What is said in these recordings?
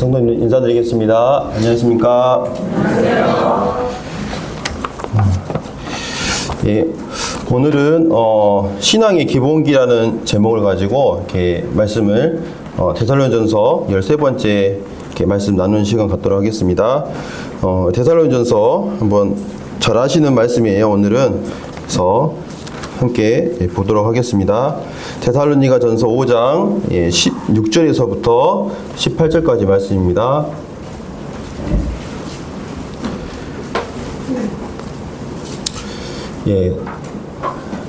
성도님 인사드리겠습니다. 안녕하십니까? 안녕하세요. 예, 오늘은 신앙의 기본기라는 제목을 가지고 이렇게 말씀을 데살로니가전서 13번째 이렇게 말씀 나누는 시간 갖도록 하겠습니다. 데살로니가전서 한번 잘 아시는 말씀이에요. 오늘은 그래서 함께 보도록 하겠습니다. 데살로니가전서 5장 16절에서부터 18절까지 말씀입니다. 예,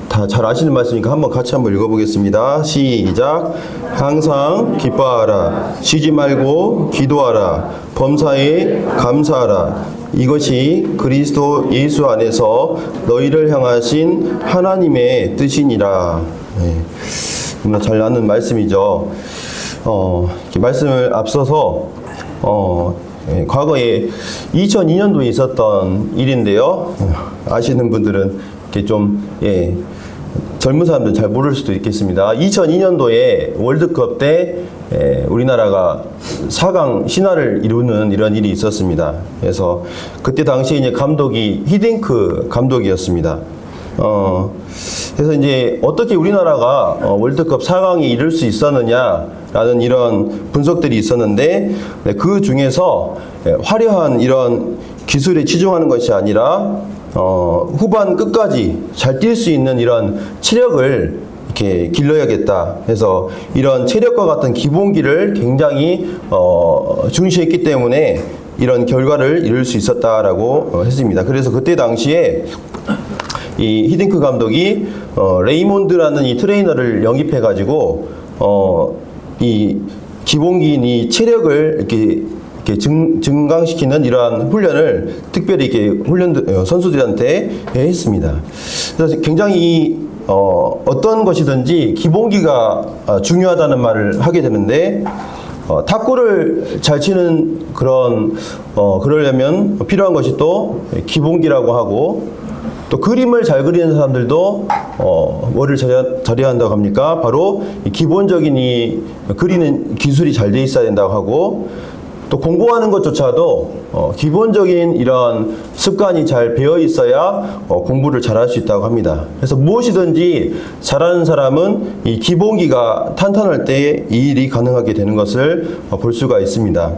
다 잘 아시는 말씀이니까 한번 같이 한번 읽어보겠습니다. 시작. 항상 기뻐하라. 쉬지 말고 기도하라. 범사에 감사하라. 이것이 그리스도 예수 안에서 너희를 향하신 하나님의 뜻이니라. 예, 너무나 잘 아는 말씀이죠. 이렇게 말씀을 앞서서 예, 과거에 2002년도에 있었던 일인데요. 아시는 분들은 이렇게 좀 젊은 사람들은 잘 모를 수도 있겠습니다. 2002년도에 월드컵 때 우리나라가 4강 신화를 이루는 이런 일이 있었습니다. 그래서 그때 당시에 이제 감독이 히딩크 감독이었습니다. 그래서 이제 어떻게 우리나라가 월드컵 4강에 이를 수 있었느냐라는 이런 분석들이 있었는데, 그 중에서 화려한 이런 기술에 치중하는 것이 아니라 후반 끝까지 잘 뛸 수 있는 이런 체력을 이렇게 길러야겠다 해서 이런 체력과 같은 기본기를 굉장히 중시했기 때문에 이런 결과를 이룰 수 있었다라고 했습니다. 그래서 그때 당시에 이 히딩크 감독이 레이몬드라는 이 트레이너를 영입해 가지고 이 기본기인 이 체력을 이렇게 증강시키는 이러한 훈련을 특별히 이렇게 선수들한테 했습니다. 그래서 굉장히 어떤 것이든지 기본기가 중요하다는 말을 하게 되는데, 탁구를 잘 치는 그러려면 필요한 것이 또 기본기라고 하고, 또 그림을 잘 그리는 사람들도 뭐를 잘해야 한다고 합니까? 바로 이 기본적인 이 그리는 기술이 잘 돼 있어야 된다고 하고, 또 공부하는 것조차도 기본적인 이런 습관이 잘 배어 있어야 공부를 잘할 수 있다고 합니다. 그래서 무엇이든지 잘하는 사람은 이 기본기가 탄탄할 때 이 일이 가능하게 되는 것을 볼 수가 있습니다.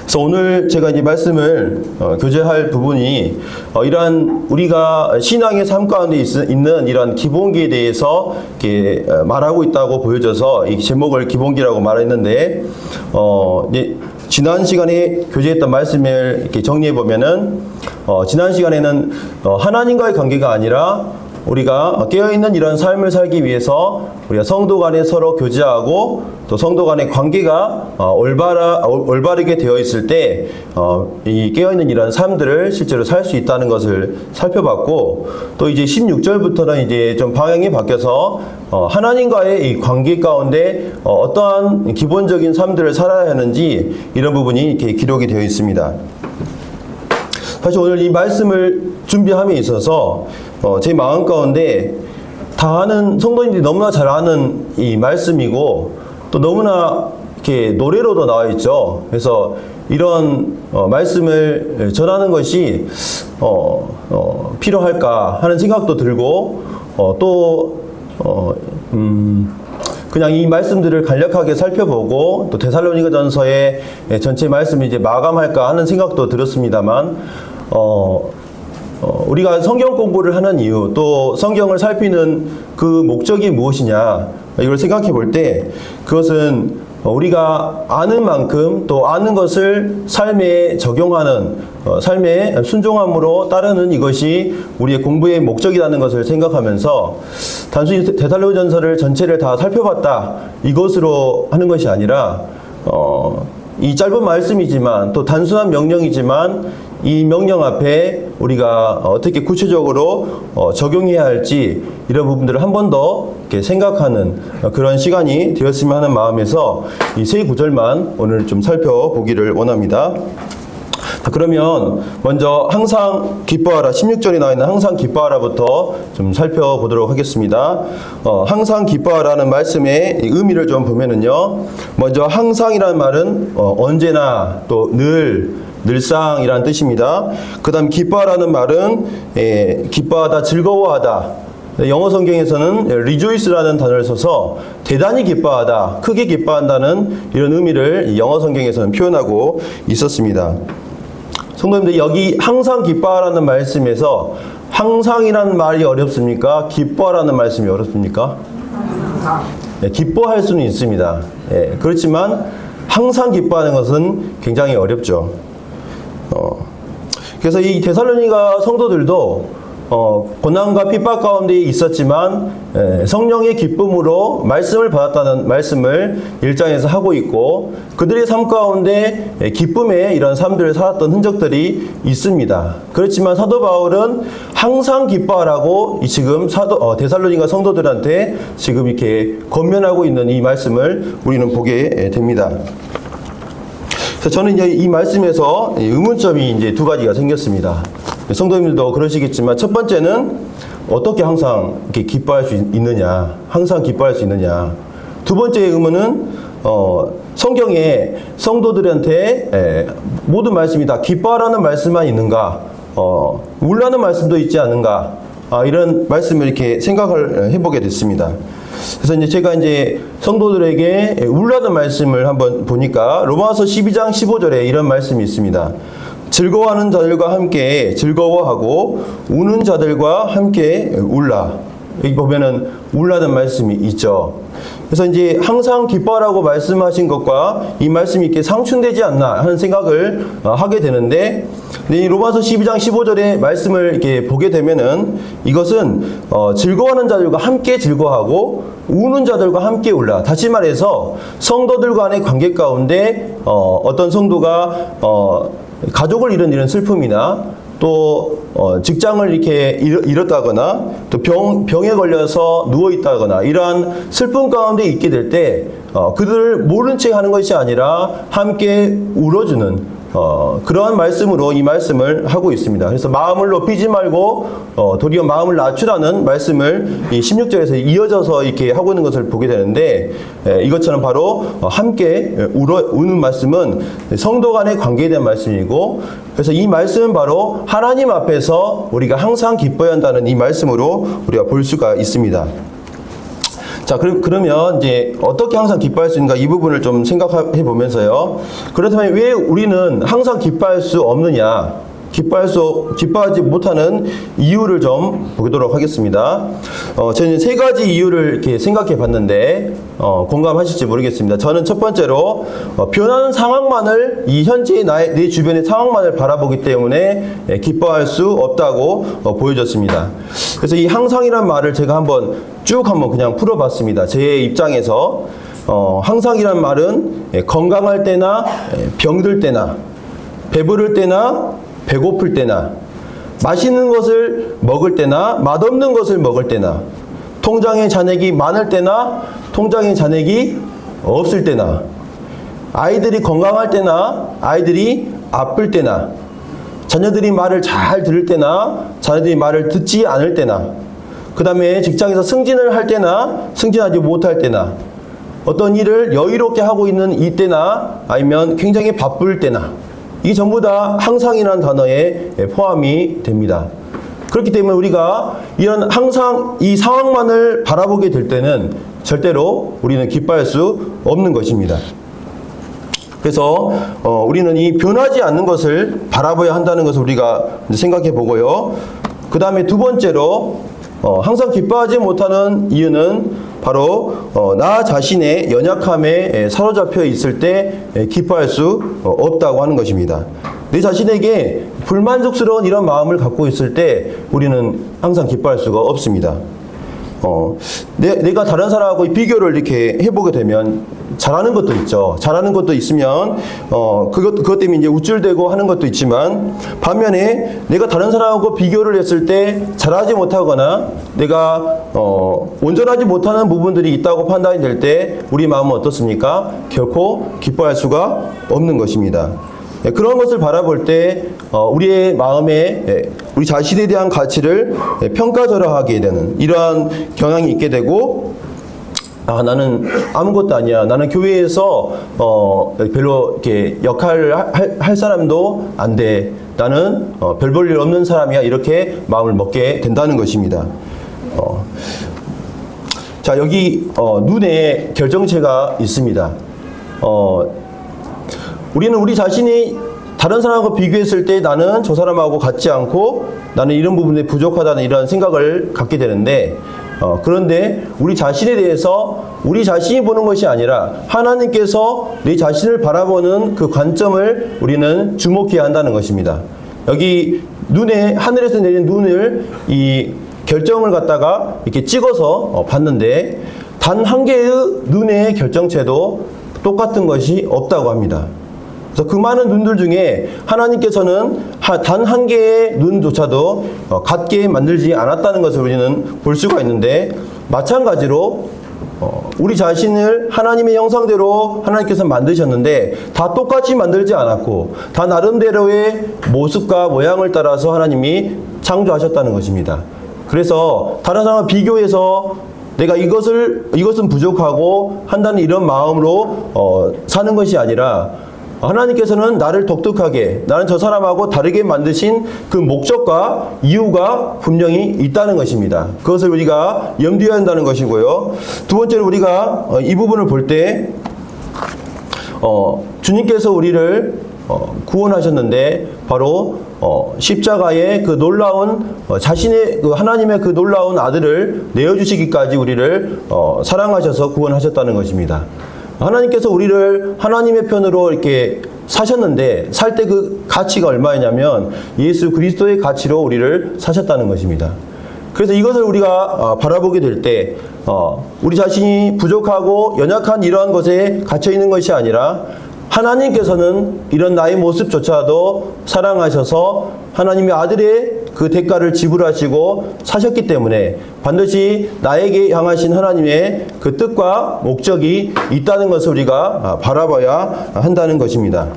그래서 오늘 제가 이제 말씀을 교제할 부분이 이러한 우리가 신앙의 삶 가운데 있는 이러한 기본기에 대해서 이렇게 말하고 있다고 보여져서 이 제목을 기본기라고 말했는데, 이제 지난 시간에 교제했던 말씀을 이렇게 정리해 보면은 지난 시간에는 하나님과의 관계가 아니라 우리가 깨어있는 이런 삶을 살기 위해서 우리가 성도 간에 서로 교제하고 또 성도 간의 관계가 올바르게 되어 있을 때 이 깨어있는 이런 삶들을 실제로 살 수 있다는 것을 살펴봤고, 또 이제 16절부터는 이제 좀 방향이 바뀌어서 하나님과의 이 관계 가운데 어떠한 기본적인 삶들을 살아야 하는지 이런 부분이 이렇게 기록이 되어 있습니다. 사실 오늘 이 말씀을 준비함에 있어서 제 마음 가운데 다 아는 성도님들이 너무나 잘 아는 이 말씀이고, 또 너무나 이렇게 노래로도 나와 있죠. 그래서 이런 말씀을 전하는 것이 필요할까 하는 생각도 들고, 또 그냥 이 말씀들을 간략하게 살펴보고 또 데살로니가전서의 전체 말씀을 이제 마감할까 하는 생각도 들었습니다만, 우리가 성경 공부를 하는 이유, 또 성경을 살피는 그 목적이 무엇이냐, 이걸 생각해 볼 때 그것은 우리가 아는 만큼 또 아는 것을 삶에 적용하는, 삶의 순종함으로 따르는 이것이 우리의 공부의 목적이라는 것을 생각하면서 단순히 데살로니가전서를 전체를 다 살펴봤다 이것으로 하는 것이 아니라 이 짧은 말씀이지만 또 단순한 명령이지만 이 명령 앞에 우리가 어떻게 구체적으로 적용해야 할지 이런 부분들을 한 번 더 이렇게 생각하는 그런 시간이 되었으면 하는 마음에서 이 세 구절만 오늘 좀 살펴보기를 원합니다. 자, 그러면 먼저 항상 기뻐하라, 16절에 나와 있는 항상 기뻐하라부터 좀 살펴보도록 하겠습니다. 항상 기뻐하라는 말씀의 의미를 좀 보면은요, 먼저 항상이라는 말은 언제나 또 늘상이라는 뜻입니다. 그 다음 기뻐하라는 말은 기뻐하다, 즐거워하다. 영어 성경에서는 rejoice라는 단어를 써서 대단히 기뻐하다, 크게 기뻐한다는 이런 의미를 영어 성경에서는 표현하고 있었습니다. 성도님들, 여기 항상 기뻐하라는 말씀에서 항상이라는 말이 어렵습니까? 기뻐하라는 말씀이 어렵습니까? 네, 기뻐할 수는 있습니다. 네, 그렇지만 항상 기뻐하는 것은 굉장히 어렵죠. 그래서 이 데살로니가 성도들도 고난과 핍박 가운데 있었지만 성령의 기쁨으로 말씀을 받았다는 말씀을 1장에서 하고 있고, 그들의 삶 가운데 기쁨의 이런 삶들을 살았던 흔적들이 있습니다. 그렇지만 사도 바울은 항상 기뻐하라고 지금 데살로니가 성도들한테 지금 이렇게 권면하고 있는 이 말씀을 우리는 보게 됩니다. 그래서 저는 이제 이 말씀에서 의문점이 이제 두 가지가 생겼습니다. 성도님들도 그러시겠지만, 첫 번째는 어떻게 항상 이렇게 기뻐할 수 있느냐, 항상 기뻐할 수 있느냐. 두 번째 의문은 성경에 성도들한테 모든 말씀이 다 기뻐하라는 말씀만 있는가, 울라는 말씀도 있지 않은가, 이런 말씀을 이렇게 생각을 해보게 됐습니다. 그래서 이제 제가 이제 성도들에게 울라는 말씀을 한번 보니까 로마서 12장 15절에 이런 말씀이 있습니다. 즐거워하는 자들과 함께 즐거워하고 우는 자들과 함께 울라. 여기 보면은 울라는 말씀이 있죠. 그래서 이제 항상 기뻐하라고 말씀하신 것과 이 말씀이 이렇게 상충되지 않나 하는 생각을 하게 되는데, 이 로마서 12장 15절의 말씀을 이렇게 보게 되면은 이것은 즐거워하는 자들과 함께 즐거워하고 우는 자들과 함께 울라. 다시 말해서 성도들 간의 관계 가운데 어떤 성도가 가족을 잃은 이런 슬픔이나 또 직장을 이렇게 잃었다거나 또 병에 걸려서 누워 있다거나 이러한 슬픔 가운데 있게 될 때 그들을 모른 채 하는 것이 아니라 함께 울어주는 그러한 말씀으로 이 말씀을 하고 있습니다. 그래서 마음을 높이지 말고 도리어 마음을 낮추라는 말씀을 이 16절에서 이어져서 이렇게 하고 있는 것을 보게 되는데, 이것처럼 바로 함께 우는 말씀은 성도 간의 관계에 대한 말씀이고, 그래서 이 말씀은 바로 하나님 앞에서 우리가 항상 기뻐야 한다는 이 말씀으로 우리가 볼 수가 있습니다. 자, 그러면 이제 어떻게 항상 기뻐할 수 있는가, 이 부분을 좀 생각해 보면서요. 그렇다면 왜 우리는 항상 기뻐할 수 없느냐, 기뻐하지 못하는 이유를 좀 보도록 하겠습니다. 저는 세 가지 이유를 이렇게 생각해 봤는데, 공감하실지 모르겠습니다. 저는 첫 번째로, 변하는 상황만을, 이 현재의 내 주변의 상황만을 바라보기 때문에 기뻐할 수 없다고 보여졌습니다. 그래서 이 항상이란 말을 제가 한번 그냥 풀어봤습니다. 제 입장에서, 항상이란 말은 건강할 때나, 병들 때나, 배부를 때나, 배고플 때나, 맛있는 것을 먹을 때나, 맛없는 것을 먹을 때나, 통장에 잔액이 많을 때나, 통장에 잔액이 없을 때나, 아이들이 건강할 때나, 아이들이 아플 때나, 자녀들이 말을 잘 들을 때나, 자녀들이 말을 듣지 않을 때나, 그 다음에 직장에서 승진을 할 때나, 승진하지 못할 때나, 어떤 일을 여유롭게 하고 있는 이때나, 아니면 굉장히 바쁠 때나, 이 전부 다 항상이라는 단어에 포함이 됩니다. 그렇기 때문에 우리가 이런 항상 이 상황만을 바라보게 될 때는 절대로 우리는 기뻐할 수 없는 것입니다. 그래서 우리는 이 변하지 않는 것을 바라봐야 한다는 것을 우리가 생각해 보고요. 그 다음에 두 번째로 항상 기뻐하지 못하는 이유는 바로 나 자신의 연약함에 사로잡혀 있을 때 기뻐할 수 없다고 하는 것입니다. 내 자신에게 불만족스러운 이런 마음을 갖고 있을 때 우리는 항상 기뻐할 수가 없습니다. 내가 다른 사람하고 비교를 이렇게 해보게 되면 잘하는 것도 있죠. 잘하는 것도 있으면 그것 때문에 이제 우쭐대고 하는 것도 있지만, 반면에 내가 다른 사람하고 비교를 했을 때 잘하지 못하거나 내가 온전하지 못하는 부분들이 있다고 판단이 될 때 우리 마음은 어떻습니까? 결코 기뻐할 수가 없는 것입니다. 그런 것을 바라볼 때 우리의 마음에 우리 자신에 대한 가치를 평가절하하게 되는 이러한 경향이 있게 되고, 나는 아무것도 아니야. 나는 교회에서 별로 이렇게 역할을 할 사람도 안 돼. 나는 별 볼 일 없는 사람이야. 이렇게 마음을 먹게 된다는 것입니다. 자, 여기 눈에 결정체가 있습니다. 우리는 우리 자신이 다른 사람하고 비교했을 때 나는 저 사람하고 같지 않고 나는 이런 부분에 부족하다는 이런 생각을 갖게 되는데, 그런데 우리 자신에 대해서 우리 자신이 보는 것이 아니라 하나님께서 내 자신을 바라보는 그 관점을 우리는 주목해야 한다는 것입니다. 여기 눈에, 하늘에서 내린 눈을 이 결정을 갖다가 이렇게 찍어서 봤는데 단 한 개의 눈의 결정체도 똑같은 것이 없다고 합니다. 그래서 그 많은 눈들 중에 하나님께서는 단 한 개의 눈조차도 같게 만들지 않았다는 것을 우리는 볼 수가 있는데, 마찬가지로 우리 자신을 하나님의 형상대로 하나님께서 만드셨는데 다 똑같이 만들지 않았고 다 나름대로의 모습과 모양을 따라서 하나님이 창조하셨다는 것입니다. 그래서 다른 사람과 비교해서 내가 이것은 부족하고 한다는 이런 마음으로 사는 것이 아니라, 하나님께서는 나를 독특하게, 나는 저 사람하고 다르게 만드신 그 목적과 이유가 분명히 있다는 것입니다. 그것을 우리가 염두해야 한다는 것이고요. 두 번째로 우리가 이 부분을 볼 때 주님께서 우리를 구원하셨는데 바로 십자가의 그 놀라운 자신의 그 하나님의 그 놀라운 아들을 내어주시기까지 우리를 사랑하셔서 구원하셨다는 것입니다. 하나님께서 우리를 하나님의 편으로 이렇게 사셨는데 살 때 그 가치가 얼마였냐면 예수 그리스도의 가치로 우리를 사셨다는 것입니다. 그래서 이것을 우리가 바라보게 될 때 우리 자신이 부족하고 연약한 이러한 것에 갇혀 있는 것이 아니라 하나님께서는 이런 나의 모습조차도 사랑하셔서 하나님의 아들의 그 대가를 지불하시고 사셨기 때문에 반드시 나에게 향하신 하나님의 그 뜻과 목적이 있다는 것을 우리가 바라봐야 한다는 것입니다.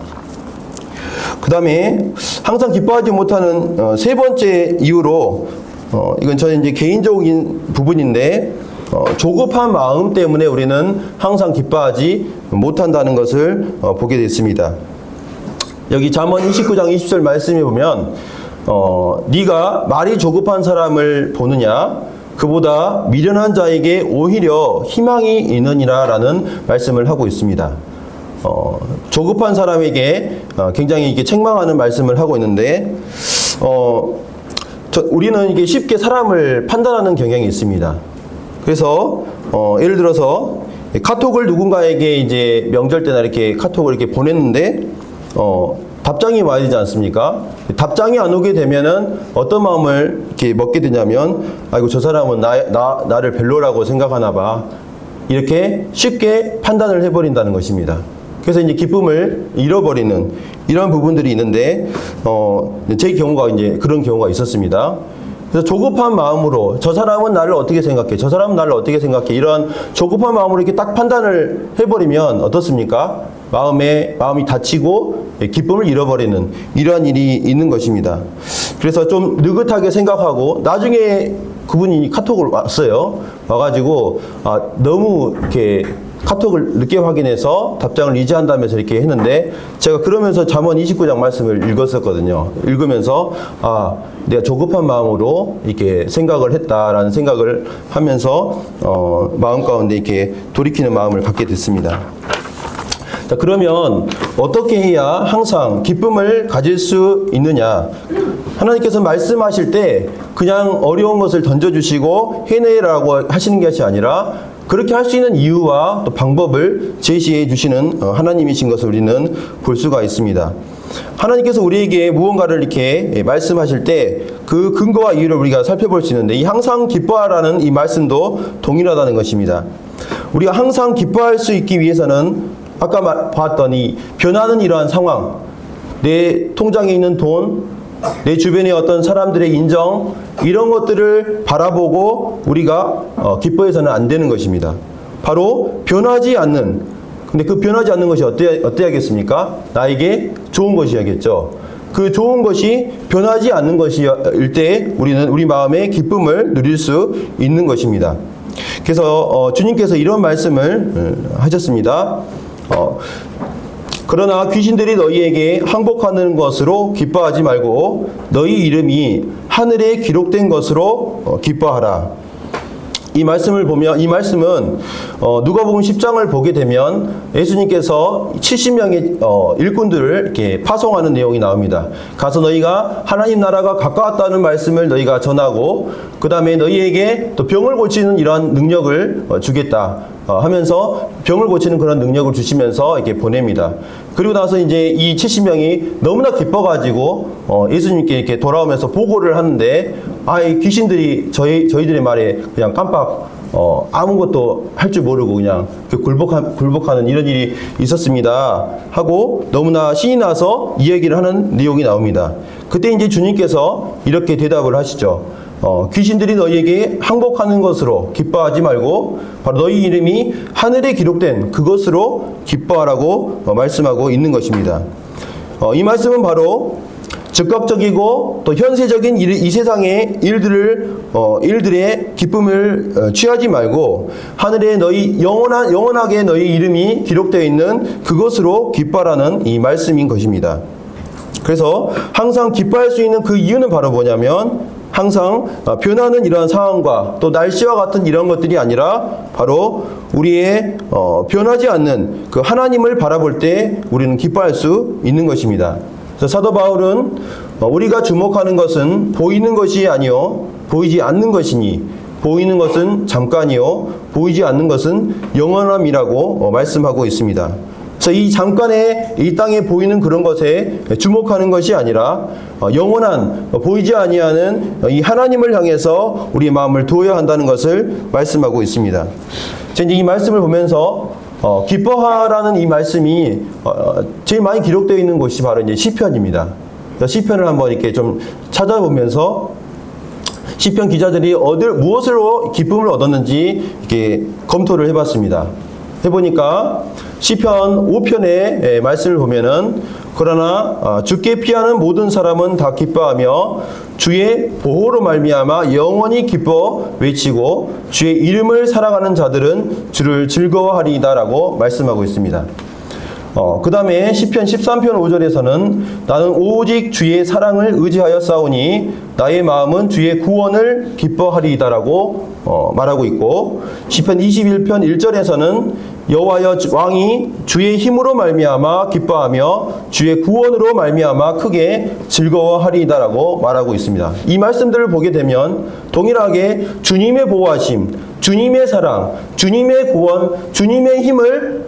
그 다음에 항상 기뻐하지 못하는 세 번째 이유로, 이건 저는 이제 개인적인 부분인데, 조급한 마음 때문에 우리는 항상 기뻐하지 못한다는 것을 보게 됐습니다. 여기 잠언 29장 20절 말씀에 보면 네가 말이 조급한 사람을 보느냐, 그보다 미련한 자에게 오히려 희망이 있느니라 라는 말씀을 하고 있습니다. 조급한 사람에게 굉장히 이게 책망하는 말씀을 하고 있는데, 우리는 이게 쉽게 사람을 판단하는 경향이 있습니다. 그래서 예를 들어서 카톡을 누군가에게 이제 명절 때나 이렇게 카톡을 이렇게 보냈는데 답장이 와야 되지 않습니까? 답장이 안 오게 되면은 어떤 마음을 이렇게 먹게 되냐면, 아이고 저 사람은 나를 별로라고 생각하나 봐, 이렇게 쉽게 판단을 해버린다는 것입니다. 그래서 이제 기쁨을 잃어버리는 이런 부분들이 있는데, 제 경우가 이제 그런 경우가 있었습니다. 그래서 조급한 마음으로 저 사람은 나를 어떻게 생각해, 저 사람은 나를 어떻게 생각해, 이런 조급한 마음으로 이렇게 딱 판단을 해버리면 어떻습니까? 마음이 다치고 기쁨을 잃어버리는 이러한 일이 있는 것입니다. 그래서 좀 느긋하게 생각하고 나중에 그분이 카톡을 왔어요. 와가지고 너무 이렇게 카톡을 늦게 확인해서 답장을 이제한다면서 이렇게 했는데, 제가 그러면서 잠언 29장 말씀을 읽었었거든요. 읽으면서 내가 조급한 마음으로 이렇게 생각을 했다라는 생각을 하면서 마음 가운데 이렇게 돌이키는 마음을 갖게 됐습니다. 자, 그러면 어떻게 해야 항상 기쁨을 가질 수 있느냐? 하나님께서 말씀하실 때 그냥 어려운 것을 던져주시고 해내라고 하시는 것이 아니라 그렇게 할 수 있는 이유와 또 방법을 제시해 주시는 하나님이신 것을 우리는 볼 수가 있습니다. 하나님께서 우리에게 무언가를 이렇게 말씀하실 때 그 근거와 이유를 우리가 살펴볼 수 있는데, 이 항상 기뻐하라는 이 말씀도 동일하다는 것입니다. 우리가 항상 기뻐할 수 있기 위해서는 아까 봤더니 변하는 이러한 상황, 내 통장에 있는 돈, 내 주변의 어떤 사람들의 인정, 이런 것들을 바라보고 우리가 기뻐해서는 안 되는 것입니다. 바로 변하지 않는 근데 그 변하지 않는 것이 어때야겠습니까? 나에게 좋은 것이야겠죠. 그 좋은 것이 변하지 않는 것일 때 우리는 우리 마음의 기쁨을 누릴 수 있는 것입니다. 그래서 주님께서 이런 말씀을 하셨습니다. 그러나 귀신들이 너희에게 항복하는 것으로 기뻐하지 말고 너희 이름이 하늘에 기록된 것으로 기뻐하라. 이 말씀을 보면, 이 말씀은 누가복음 10장을 보게 되면 예수님께서 70명의 일꾼들을 이렇게 파송하는 내용이 나옵니다. 가서 너희가 하나님 나라가 가까웠다는 말씀을 너희가 전하고 그 다음에 너희에게 또 병을 고치는 이러한 능력을 주겠다 하면서 병을 고치는 그런 능력을 주시면서 이렇게 보냅니다. 그리고 나서 이제 이 70명이 너무나 기뻐가지고 예수님께 이렇게 돌아오면서 보고를 하는데 이 귀신들이 저희들의 말에 그냥 깜빡 아무것도 할 줄 모르고 그냥 굴복하는 이런 일이 있었습니다 하고 너무나 신이 나서 이 얘기를 하는 내용이 나옵니다. 그때 이제 주님께서 이렇게 대답을 하시죠. 귀신들이 너희에게 항복하는 것으로 기뻐하지 말고 바로 너희 이름이 하늘에 기록된 그것으로 기뻐하라고 말씀하고 있는 것입니다. 이 말씀은 바로 즉각적이고 또 현세적인 이 세상의 일들의 기쁨을 취하지 말고 하늘에 너희 영원하게 너희 이름이 기록되어 있는 그것으로 기뻐하라는 이 말씀인 것입니다. 그래서 항상 기뻐할 수 있는 그 이유는 바로 뭐냐면 항상 변하는 이러한 상황과 또 날씨와 같은 이런 것들이 아니라 바로 우리의 변하지 않는 그 하나님을 바라볼 때 우리는 기뻐할 수 있는 것입니다. 그래서 사도 바울은 우리가 주목하는 것은 보이는 것이 아니요 보이지 않는 것이니 보이는 것은 잠깐이요 보이지 않는 것은 영원함이라고 말씀하고 있습니다. 그래서 이 잠깐의 이 땅에 보이는 그런 것에 주목하는 것이 아니라 영원한 보이지 아니하는 이 하나님을 향해서 우리의 마음을 두어야 한다는 것을 말씀하고 있습니다. 이제 이 말씀을 보면서 기뻐하라는 이 말씀이 제일 많이 기록되어 있는 곳이 바로 이제 시편입니다. 시편을 한번 이렇게 좀 찾아보면서 시편 기자들이 무엇으로 기쁨을 얻었는지 이렇게 검토를 해봤습니다. 해보니까 시편 5편의 말씀을 보면은 그러나 주께 피하는 모든 사람은 다 기뻐하며 주의 보호로 말미암아 영원히 기뻐 외치고 주의 이름을 사랑하는 자들은 주를 즐거워하리이다라고 말씀하고 있습니다. 그 다음에 시편 13편 5절에서는 나는 오직 주의 사랑을 의지하여 싸우니 나의 마음은 주의 구원을 기뻐하리이다라고 말하고 있고 시편 21편 1절에서는 여호와여 왕이 주의 힘으로 말미암아 기뻐하며 주의 구원으로 말미암아 크게 즐거워하리이다라고 말하고 있습니다. 이 말씀들을 보게 되면 동일하게 주님의 보호하심, 주님의 사랑, 주님의 구원, 주님의 힘을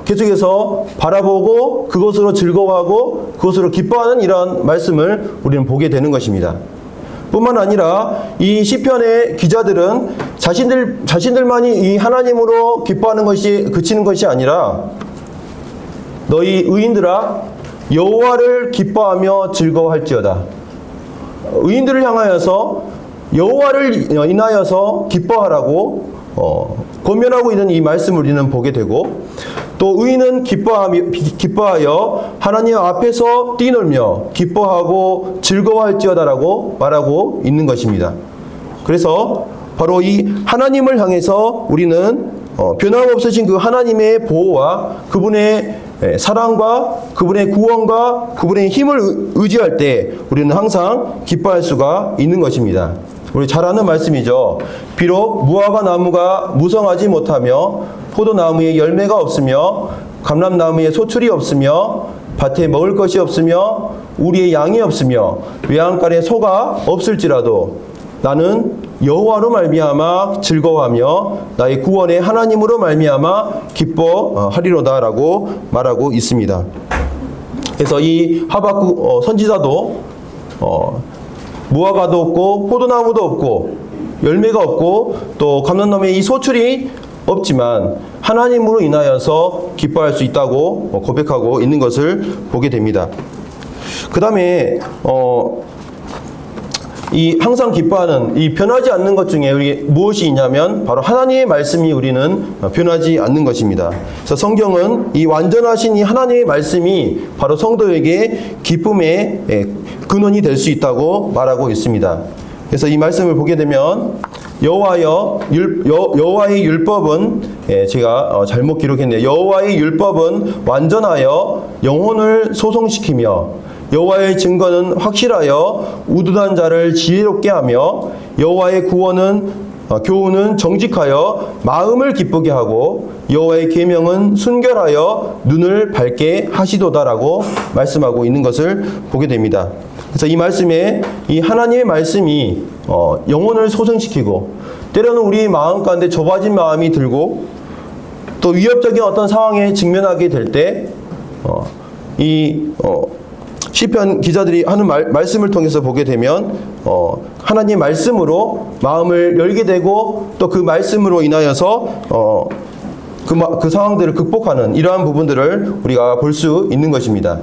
계속해서 바라보고 그것으로 즐거워하고 그것으로 기뻐하는 이러한 말씀을 우리는 보게 되는 것입니다. 뿐만 아니라 이 시편의 기자들은 자신들만이 이 하나님으로 기뻐하는 것이 그치는 것이 아니라 너희 의인들아 여호와를 기뻐하며 즐거워할지어다. 의인들을 향하여서 여호와를 인하여서 기뻐하라고 권면하고 있는 이 말씀을 우리는 보게 되고 또 의인은 기뻐하여 하나님 앞에서 뛰놀며 기뻐하고 즐거워할지어다라고 말하고 있는 것입니다. 그래서 바로 이 하나님을 향해서 우리는 변함없으신 그 하나님의 보호와 그분의 사랑과 그분의 구원과 그분의 힘을 의지할 때 우리는 항상 기뻐할 수가 있는 것입니다. 우리 잘 아는 말씀이죠. 비록 무화과 나무가 무성하지 못하며 포도나무에 열매가 없으며 감람나무에 소출이 없으며 밭에 먹을 것이 없으며 우리의 양이 없으며 외양간에 소가 없을지라도 나는 여호와로 말미암아 즐거워하며 나의 구원의 하나님으로 말미암아 기뻐하리로다라고 말하고 있습니다. 그래서 이 하박국 선지자도 무화과도 없고 포도나무도 없고 열매가 없고 또 감람나무에 이 소출이 없지만 하나님으로 인하여서 기뻐할 수 있다고 고백하고 있는 것을 보게 됩니다. 그 다음에 이 항상 기뻐하는 이 변하지 않는 것 중에 우리 무엇이 있냐면 바로 하나님의 말씀이 우리는 변하지 않는 것입니다. 그래서 성경은 이 완전하신 이 하나님의 말씀이 바로 성도에게 기쁨의 근원이 될 수 있다고 말하고 있습니다. 그래서 이 말씀을 보게 되면 여호와의 율법은 제가 잘못 기록했네요. 여호와의 율법은 완전하여 영혼을 소성시키며 여호와의 증거는 확실하여 우둔한 자를 지혜롭게 하며 여호와의 교훈은 정직하여 마음을 기쁘게 하고 여호와의 계명은 순결하여 눈을 밝게 하시도다라고 말씀하고 있는 것을 보게 됩니다. 그래서 이 말씀에 이 하나님의 말씀이 영혼을 소생시키고 때로는 우리 마음 가운데 좁아진 마음이 들고 또 위협적인 어떤 상황에 직면하게 될 때 시편 기자들이 하는 말씀을 통해서 보게 되면 하나님의 말씀으로 마음을 열게 되고 또 그 말씀으로 인하여서 그 상황들을 극복하는 이러한 부분들을 우리가 볼 수 있는 것입니다.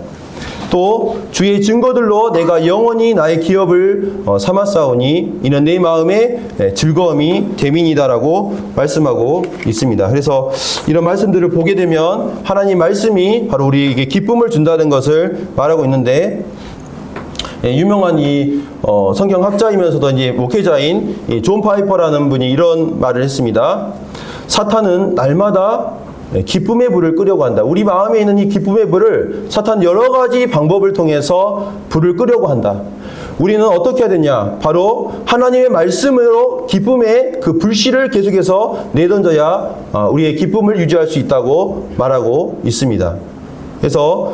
또 주의 증거들로 내가 영원히 나의 기업을 삼았사오니 이는 내 마음의 즐거움이 됨이니다라고 말씀하고 있습니다. 그래서 이런 말씀들을 보게 되면 하나님 말씀이 바로 우리에게 기쁨을 준다는 것을 말하고 있는데 유명한 이 성경학자이면서도 이제 목회자인 이 존 파이퍼라는 분이 이런 말을 했습니다. 사탄은 날마다 기쁨의 불을 끄려고 한다. 우리 마음에 있는 이 기쁨의 불을 사탄 여러 가지 방법을 통해서 불을 끄려고 한다. 우리는 어떻게 해야 되냐? 바로 하나님의 말씀으로 기쁨의 그 불씨를 계속해서 내던져야 우리의 기쁨을 유지할 수 있다고 말하고 있습니다. 그래서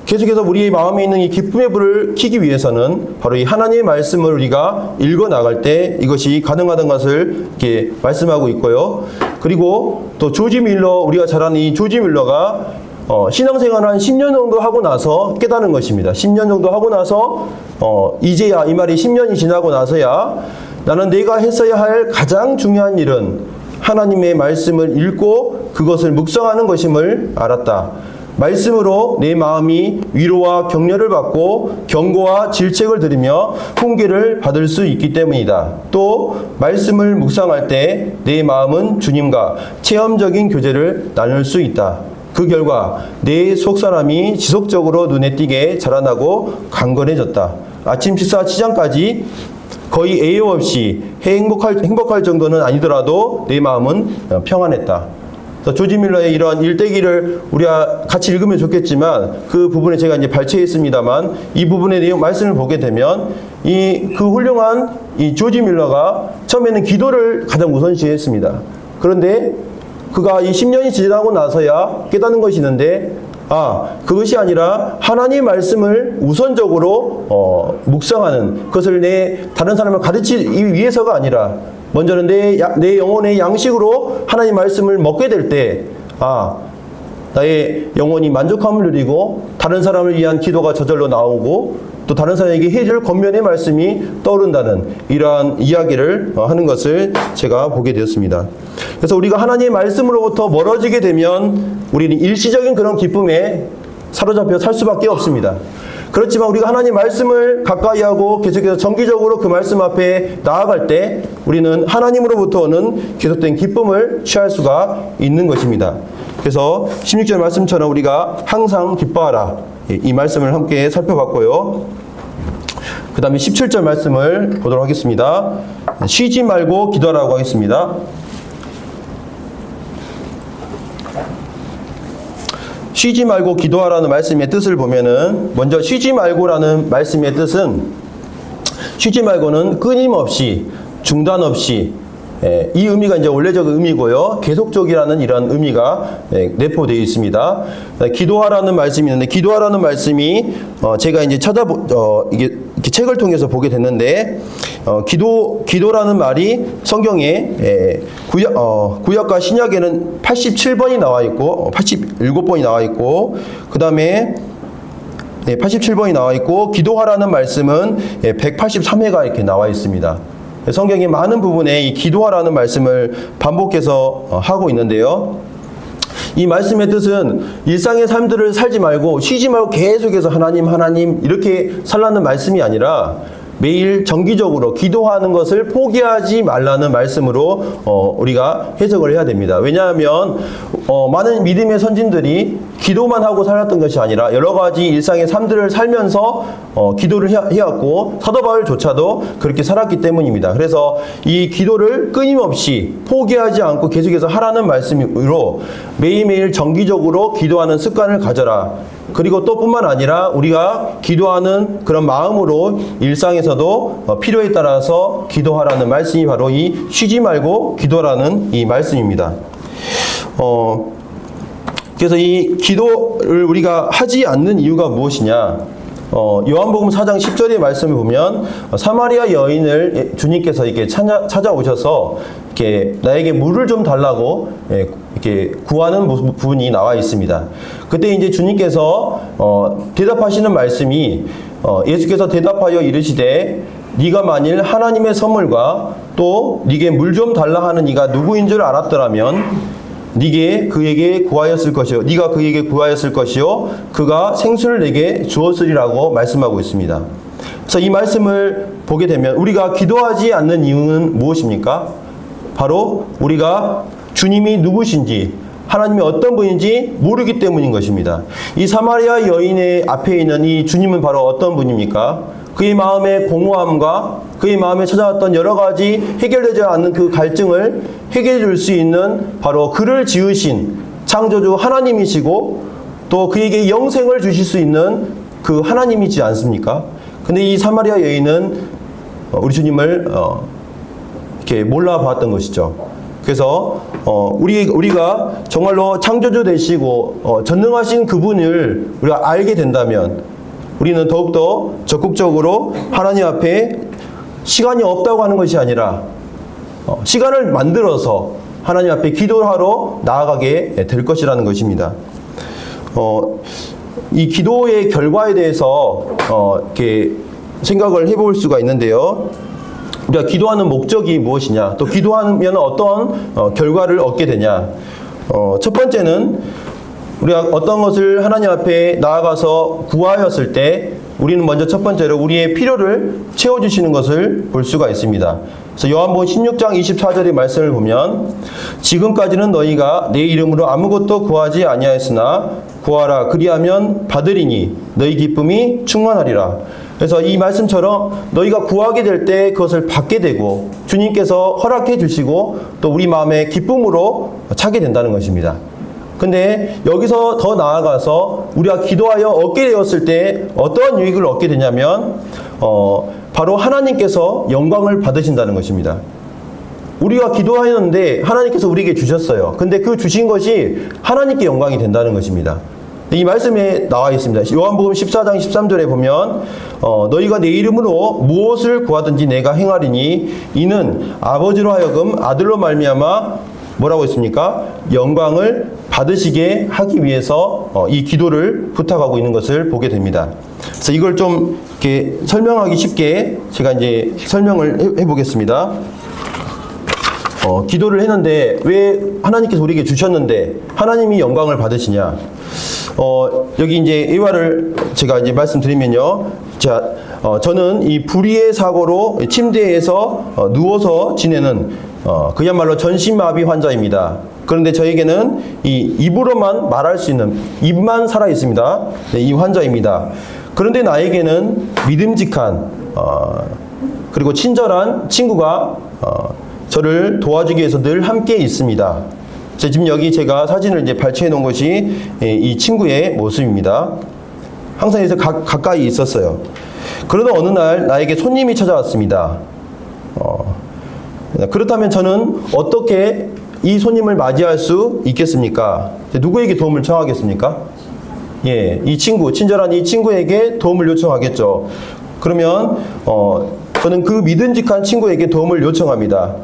계속해서 우리의 마음에 있는 이 기쁨의 불을 켜기 위해서는 바로 이 하나님의 말씀을 우리가 읽어 나갈 때 이것이 가능하다는 것을 이렇게 말씀하고 있고요. 그리고 또 조지 밀러, 우리가 잘 아는 이 조지 밀러가 신앙생활을 한 10년 정도 하고 나서 깨닫는 것입니다. 10년 정도 하고 나서 이제야, 이 말이 10년이 지나고 나서야 나는 내가 했어야 할 가장 중요한 일은 하나님의 말씀을 읽고 그것을 묵상하는 것임을 알았다. 말씀으로 내 마음이 위로와 격려를 받고 경고와 질책을 들으며 훈계를 받을 수 있기 때문이다. 또 말씀을 묵상할 때 내 마음은 주님과 체험적인 교제를 나눌 수 있다. 그 결과 내 속사람이 지속적으로 눈에 띄게 자라나고 강건해졌다. 아침 식사 시장까지 거의 애여 없이 행복할 정도는 아니더라도 내 마음은 평안했다. 조지 밀러의 이러한 일대기를 우리가 같이 읽으면 좋겠지만 그 부분에 제가 이제 발췌했습니다만 이 부분의 내용 말씀을 보게 되면 그 훌륭한 이 조지 밀러가 처음에는 기도를 가장 우선시했습니다. 그런데 그가 이 10년이 지나고 나서야 깨닫는 것이 있는데 그것이 아니라 하나님의 말씀을 우선적으로 묵상하는 그것을 다른 사람을 가르치기 위해서가 아니라 먼저는 내 영혼의 양식으로 하나님 말씀을 먹게 될 때 나의 영혼이 만족함을 누리고 다른 사람을 위한 기도가 저절로 나오고 또 다른 사람에게 해줄 권면의 말씀이 떠오른다는 이러한 이야기를 하는 것을 제가 보게 되었습니다. 그래서 우리가 하나님의 말씀으로부터 멀어지게 되면 우리는 일시적인 그런 기쁨에 사로잡혀 살 수밖에 없습니다. 그렇지만 우리가 하나님 말씀을 가까이 하고 계속해서 정기적으로 그 말씀 앞에 나아갈 때 우리는 하나님으로부터 오는 계속된 기쁨을 취할 수가 있는 것입니다. 그래서 16절 말씀처럼 우리가 항상 기뻐하라. 이 말씀을 함께 살펴봤고요. 그 다음에 17절 말씀을 보도록 하겠습니다. 쉬지 말고 기도하라고 하겠습니다. 쉬지 말고 기도하라는 말씀의 뜻을 보면은 먼저 쉬지 말고라는 말씀의 뜻은 쉬지 말고는 끊임없이 중단 없이 이 의미가 이제 원래적 의미고요. 계속적이라는 이런 의미가 내포되어 있습니다. 기도하라는 말씀이 있는데 기도하라는 말씀이 제가 이제 이게 책을 통해서 보게 됐는데 기도라는 말이 성경에 구약과 신약에는 87번이 나와 있고 87번이 나와 있고 그 다음에 87번이 나와 있고 기도하라는 말씀은 183회가 이렇게 나와 있습니다. 성경의 많은 부분에 이 기도하라는 말씀을 반복해서 하고 있는데요. 이 말씀의 뜻은 일상의 삶들을 살지 말고 쉬지 말고 계속해서 하나님 이렇게 살라는 말씀이 아니라 매일 정기적으로 기도하는 것을 포기하지 말라는 말씀으로 우리가 해석을 해야 됩니다. 왜냐하면 많은 믿음의 선진들이 기도만 하고 살았던 것이 아니라 여러 가지 일상의 삶들을 살면서 기도를 해왔고 사도 바울조차도 그렇게 살았기 때문입니다. 그래서 이 기도를 끊임없이 포기하지 않고 계속해서 하라는 말씀으로 매일매일 정기적으로 기도하는 습관을 가져라. 그리고 또 뿐만 아니라 우리가 기도하는 그런 마음으로 일상에서도 필요에 따라서 기도하라는 말씀이 바로 이 쉬지 말고 기도라는 이 말씀입니다. 그래서 이 기도를 우리가 하지 않는 이유가 무엇이냐? 요한복음 4장 10절의 말씀을 보면 사마리아 여인을 주님께서 이렇게 찾아오셔서 이렇게 나에게 물을 좀 달라고 이렇게 구하는 부분이 나와 있습니다. 그때 이제 주님께서 대답하시는 말씀이 예수께서 대답하여 이르시되 네가 만일 하나님의 선물과 또 네게 물 좀 달라 하는 이가 누구인 줄 알았더라면 네가 그에게 구하였을 것이요 그가 생수를 내게 주었으리라고 말씀하고 있습니다. 그래서 이 말씀을 보게 되면 우리가 기도하지 않는 이유는 무엇입니까? 바로 우리가 주님이 누구신지 하나님이 어떤 분인지 모르기 때문인 것입니다. 이 사마리아 여인의 앞에 있는 이 주님은 바로 어떤 분입니까? 그의 마음의 공허함과 그의 마음에 찾아왔던 여러 가지 해결되지 않는 그 갈증을 해결해 줄 수 있는 바로 그를 지으신 창조주 하나님이시고 또 그에게 영생을 주실 수 있는 그 하나님이지 않습니까? 근데 이 사마리아 여인은 우리 주님을 이렇게 몰라봤던 것이죠. 그래서 우리가 정말로 창조주 되시고 전능하신 그분을 우리가 알게 된다면 우리는 더욱더 적극적으로 하나님 앞에 시간이 없다고 하는 것이 아니라 시간을 만들어서 하나님 앞에 기도하러 나아가게 될 것이라는 것입니다. 이 기도의 결과에 대해서 이렇게 생각을 해볼 수가 있는데요. 우리가 기도하는 목적이 무엇이냐, 또 기도하면 어떤 결과를 얻게 되냐. 첫 번째는 우리가 어떤 것을 하나님 앞에 나아가서 구하였을 때 우리는 먼저 첫 번째로 우리의 필요를 채워주시는 것을 볼 수가 있습니다. 그래서 요한복음 16장 24절의 말씀을 보면 지금까지는 너희가 내 이름으로 아무것도 구하지 아니하였으나 구하라 그리하면 받으리니 너희 기쁨이 충만하리라. 그래서 이 말씀처럼 너희가 구하게 될 때 그것을 받게 되고 주님께서 허락해 주시고 또 우리 마음의 기쁨으로 차게 된다는 것입니다. 근데 여기서 더 나아가서 우리가 기도하여 얻게 되었을 때 어떠한 유익을 얻게 되냐면 바로 하나님께서 영광을 받으신다는 것입니다. 우리가 기도하였는데 하나님께서 우리에게 주셨어요. 근데 그 주신 것이 하나님께 영광이 된다는 것입니다. 이 말씀에 나와 있습니다. 요한복음 14장 13절에 보면 너희가 내 이름으로 무엇을 구하든지 내가 행하리니 이는 아버지로 하여금 아들로 말미암아 뭐라고 했습니까? 영광을 받으시게 하기 위해서 이 기도를 부탁하고 있는 것을 보게 됩니다. 그래서 이걸 좀 이렇게 설명하기 쉽게 제가 이제 설명을 해보겠습니다. 기도를 했는데 왜 하나님께서 우리에게 주셨는데 하나님이 영광을 받으시냐? 여기 이제 이화를 제가 이제 말씀드리면요. 저는 이 불의의 사고로 침대에서 누워서 지내는 그야말로 전신마비 환자입니다. 그런데 저에게는 이 입으로만 말할 수 있는 입만 살아 있습니다. 네, 이 환자입니다. 그런데 나에게는 믿음직한 그리고 친절한 친구가 저를 도와주기 위해서 늘 함께 있습니다. 지금 여기 제가 사진을 이제 발췌해 놓은 것이 이 친구의 모습입니다. 항상 여기서 가까이 있었어요. 그러다 어느 날 나에게 손님이 찾아왔습니다. 그렇다면 저는 어떻게 이 손님을 맞이할 수 있겠습니까? 누구에게 도움을 청하겠습니까? 예, 이 친구, 친절한 이 친구에게 도움을 요청하겠죠. 그러면 저는 그 믿음직한 친구에게 도움을 요청합니다.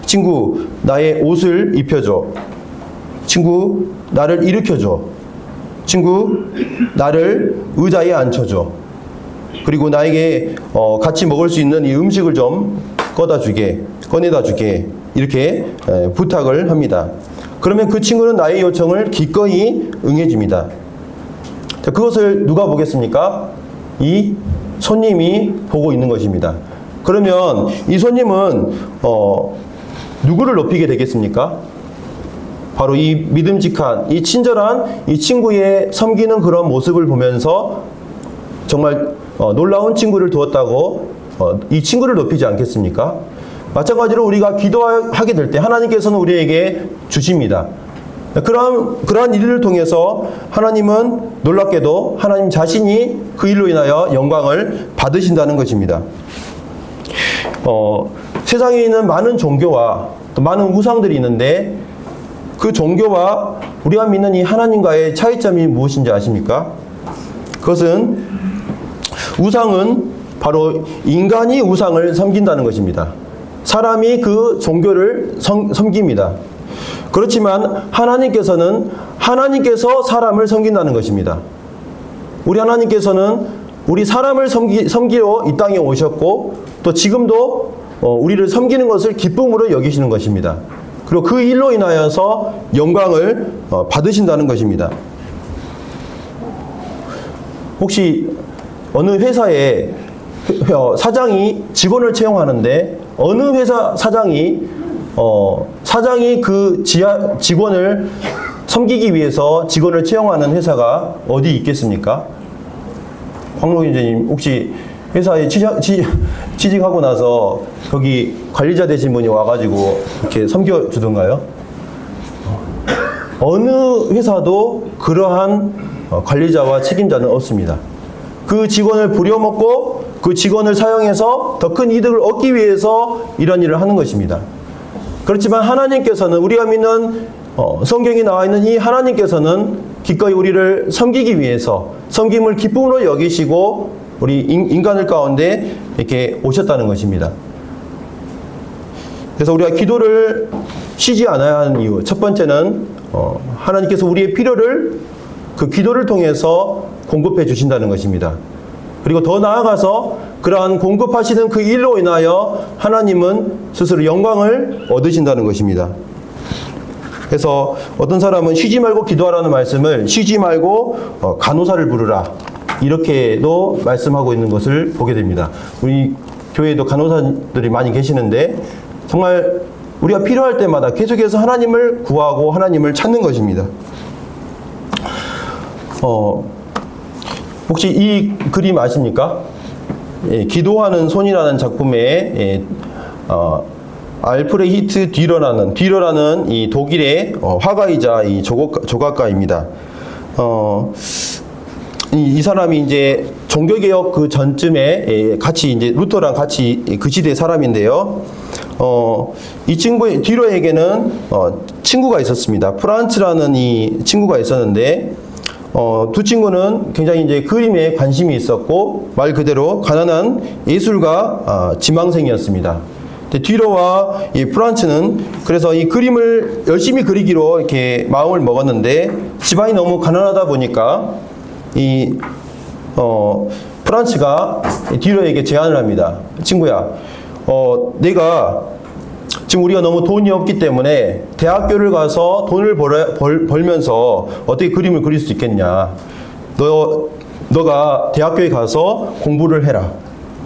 친구, 나의 옷을 입혀줘. 친구, 나를 일으켜줘. 친구, 나를 의자에 앉혀줘. 그리고 나에게 같이 먹을 수 있는 이 음식을 좀 꺼내다 주게 이렇게 부탁을 합니다. 그러면 그 친구는 나의 요청을 기꺼이 응해줍니다. 자, 그것을 누가 보겠습니까? 이 손님이 보고 있는 것입니다. 그러면 이 손님은 누구를 높이게 되겠습니까? 바로 이 믿음직한, 이 친절한 이 친구의 섬기는 그런 모습을 보면서 정말 놀라운 친구를 두었다고 이 친구를 높이지 않겠습니까? 마찬가지로 우리가 기도하게 될 때 하나님께서는 우리에게 주십니다. 그러한 일을 통해서 하나님은 놀랍게도 하나님 자신이 그 일로 인하여 영광을 받으신다는 것입니다. 세상에 있는 많은 종교와 또 많은 우상들이 있는데 그 종교와 우리가 믿는 이 하나님과의 차이점이 무엇인지 아십니까? 그것은 우상은 바로 인간이 우상을 섬긴다는 것입니다. 사람이 그 종교를 섬깁니다. 그렇지만 하나님께서 사람을 섬긴다는 것입니다. 우리 하나님께서는 우리 사람을 섬기러 이 땅에 오셨고 또 지금도 우리를 섬기는 것을 기쁨으로 여기시는 것입니다. 그리고 그 일로 인하여서 영광을 받으신다는 것입니다. 혹시 어느 회사에 사장이 직원을 채용하는데 어느 회사 사장이 그 직원을 섬기기 위해서 직원을 채용하는 회사가 어디 있겠습니까? 황록 인재님 혹시 회사에 취직하고 나서 거기 관리자 되신 분이 와가지고 이렇게 섬겨주던가요? 어느 회사도 그러한 관리자와 책임자는 없습니다. 그 직원을 부려먹고 그 직원을 사용해서 더 큰 이득을 얻기 위해서 이런 일을 하는 것입니다. 그렇지만 하나님께서는 우리가 믿는 성경에 나와 있는 이 하나님께서는 기꺼이 우리를 섬기기 위해서 섬김을 기쁨으로 여기시고 우리 인간을 가운데 이렇게 오셨다는 것입니다. 그래서 우리가 기도를 쉬지 않아야 하는 이유 첫 번째는 하나님께서 우리의 필요를 그 기도를 통해서 공급해 주신다는 것입니다. 그리고 더 나아가서 그러한 공급하시는 그 일로 인하여 하나님은 스스로 영광을 얻으신다는 것입니다. 그래서 어떤 사람은 쉬지 말고 기도하라는 말씀을 쉬지 말고 간호사를 부르라 이렇게도 말씀하고 있는 것을 보게 됩니다. 우리 교회에도 간호사들이 많이 계시는데 정말 우리가 필요할 때마다 계속해서 하나님을 구하고 하나님을 찾는 것입니다. 혹시 이 그림 아십니까? 기도하는 손이라는 작품에 알프레히트 듀러라는 이 독일의 화가이자 이 조각가입니다. 이 사람이 이제 종교개혁 그 전쯤에 같이 이제 루터랑 같이 그 시대 사람인데요. 이 듀러에게는 친구가 있었습니다. 프란츠라는 이 친구가 있었는데 두 친구는 굉장히 이제 그림에 관심이 있었고 말 그대로 가난한 예술가 지망생이었습니다. 듀러와 이 프란츠는 그래서 이 그림을 열심히 그리기로 이렇게 마음을 먹었는데 집안이 너무 가난하다 보니까 이 프란츠가 듀러에게 제안을 합니다. 친구야, 내가 지금 우리가 너무 돈이 없기 때문에 대학교를 가서 돈을 벌면서 어떻게 그림을 그릴 수 있겠냐. 너가 대학교에 가서 공부를 해라.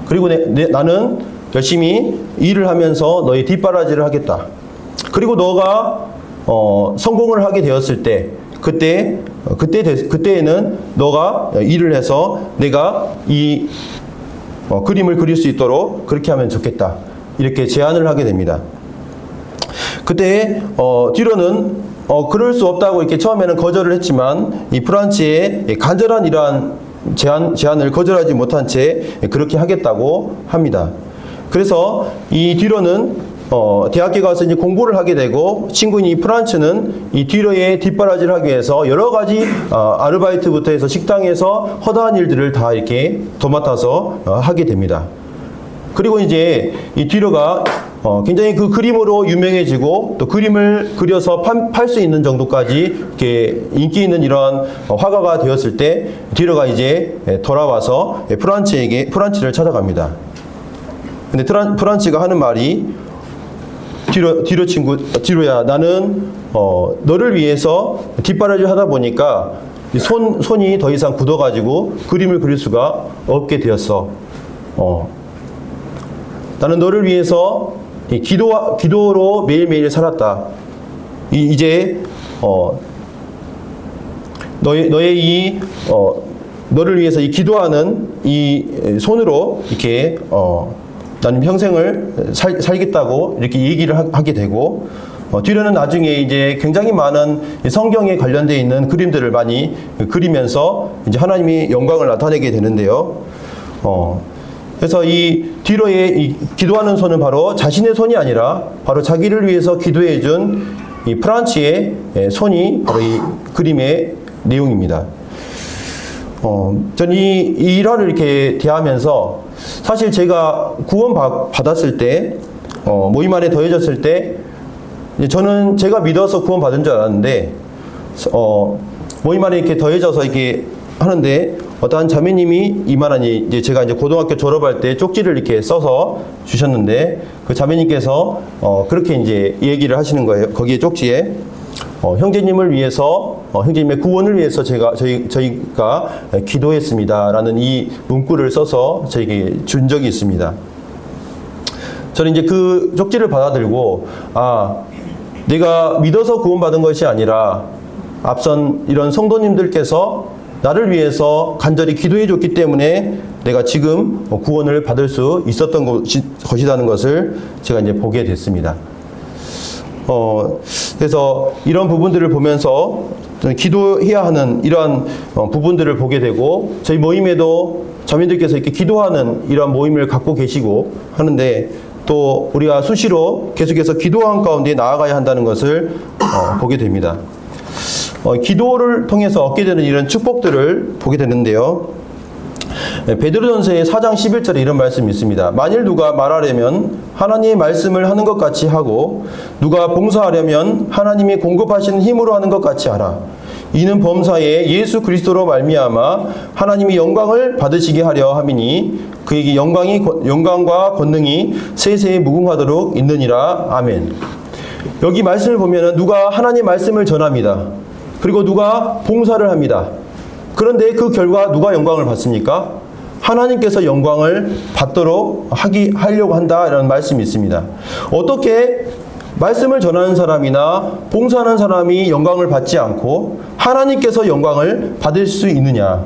그리고 나는 열심히 일을 하면서 너의 뒷바라지를 하겠다. 그리고 너가 성공을 하게 되었을 때 그때에는 너가 일을 해서 내가 이 그림을 그릴 수 있도록 그렇게 하면 좋겠다. 이렇게 제안을 하게 됩니다. 그때 듀러는 그럴 수 없다고 이렇게 처음에는 거절을 했지만 이 프란츠의 간절한 이러한 제안을 거절하지 못한 채 그렇게 하겠다고 합니다. 그래서 이 듀러는 대학에 가서 이제 공부를 하게 되고 친구인 이 프란츠는 이 듀러의 뒷바라지를 하기 위해서 여러 가지 아르바이트부터 해서 식당에서 허다한 일들을 다 이렇게 도맡아서 하게 됩니다. 그리고 이제 이 듀러가 굉장히 그 그림으로 유명해지고 또 그림을 그려서 팔 수 있는 정도까지 이렇게 인기 있는 이러한 화가가 되었을 때 듀러가 이제 돌아와서 프란츠를 찾아갑니다. 근데 프란츠가 하는 말이 듀러야 나는 너를 위해서 뒷바라지를 하다 보니까 손이 더 이상 굳어가지고 그림을 그릴 수가 없게 되었어. 나는 너를 위해서 기도로 매일매일 살았다. 이제 너의 너를 위해서 이 기도하는 이 손으로 이렇게 나는 평생을 살겠다고 이렇게 얘기를 하게 되고, 뒤로는 나중에 이제 굉장히 많은 성경에 관련되어 있는 그림들을 많이 그리면서 이제 하나님이 영광을 나타내게 되는데요. 그래서 이 뒤로의 이 기도하는 손은 바로 자신의 손이 아니라 바로 자기를 위해서 기도해 준 이 프란치의 손이 바로 이 그림의 내용입니다. 저는 이 일화를 이렇게 대하면서 사실 제가 구원 받았을 때, 모임 안에 더해졌을 때, 저는 제가 믿어서 구원 받은 줄 알았는데, 모임 안에 이렇게 더해져서 이렇게 하는데, 어떠한 자매님이 이만하니, 이제 제가 이제 고등학교 졸업할 때 쪽지를 이렇게 써서 주셨는데, 그 자매님께서, 그렇게 이제 얘기를 하시는 거예요. 거기에 쪽지에. 형제님을 위해서, 형제님의 구원을 위해서 저희가 기도했습니다. 라는 이 문구를 써서 저에게 준 적이 있습니다. 저는 이제 그 쪽지를 받아들고, 내가 믿어서 구원받은 것이 아니라 앞선 이런 성도님들께서 나를 위해서 간절히 기도해 줬기 때문에 내가 지금 구원을 받을 수 있었던 것이라는 것을 제가 이제 보게 됐습니다. 그래서 이런 부분들을 보면서 기도해야 하는 이러한 부분들을 보게 되고, 저희 모임에도 자매들께서 이렇게 기도하는 이러한 모임을 갖고 계시고 하는데, 또 우리가 수시로 계속해서 기도하는 가운데 나아가야 한다는 것을 보게 됩니다. 기도를 통해서 얻게 되는 이런 축복들을 보게 되는데요. 베드로전서의 4장 11절에 이런 말씀이 있습니다. 만일 누가 말하려면 하나님의 말씀을 하는 것 같이 하고, 누가 봉사하려면 하나님이 공급하시는 힘으로 하는 것 같이 하라. 이는 범사에 예수 그리스도로 말미암아 하나님이 영광을 받으시게 하려 함이니 그에게 영광과 권능이 세세에 무궁하도록 있느니라. 아멘. 여기 말씀을 보면은 누가 하나님의 말씀을 전합니다. 그리고 누가 봉사를 합니다. 그런데 그 결과 누가 영광을 받습니까? 하나님께서 영광을 받도록 하려고 한다, 이런 말씀이 있습니다. 어떻게 말씀을 전하는 사람이나 봉사하는 사람이 영광을 받지 않고 하나님께서 영광을 받을 수 있느냐?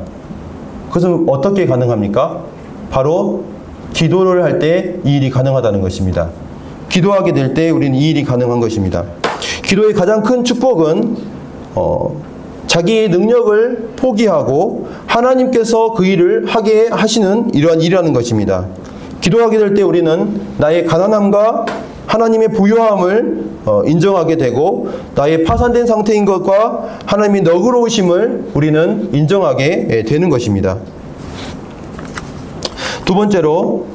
그것은 어떻게 가능합니까? 바로 기도를 할 때 이 일이 가능하다는 것입니다. 기도하게 될 때 우리는 이 일이 가능한 것입니다. 기도의 가장 큰 축복은 자기의 능력을 포기하고 하나님께서 그 일을 하게 하시는 이러한 일이라는 것입니다. 기도하게 될 때 우리는 나의 가난함과 하나님의 부요함을 인정하게 되고, 나의 파산된 상태인 것과 하나님의 너그러우심을 우리는 인정하게 되는 것입니다. 두 번째로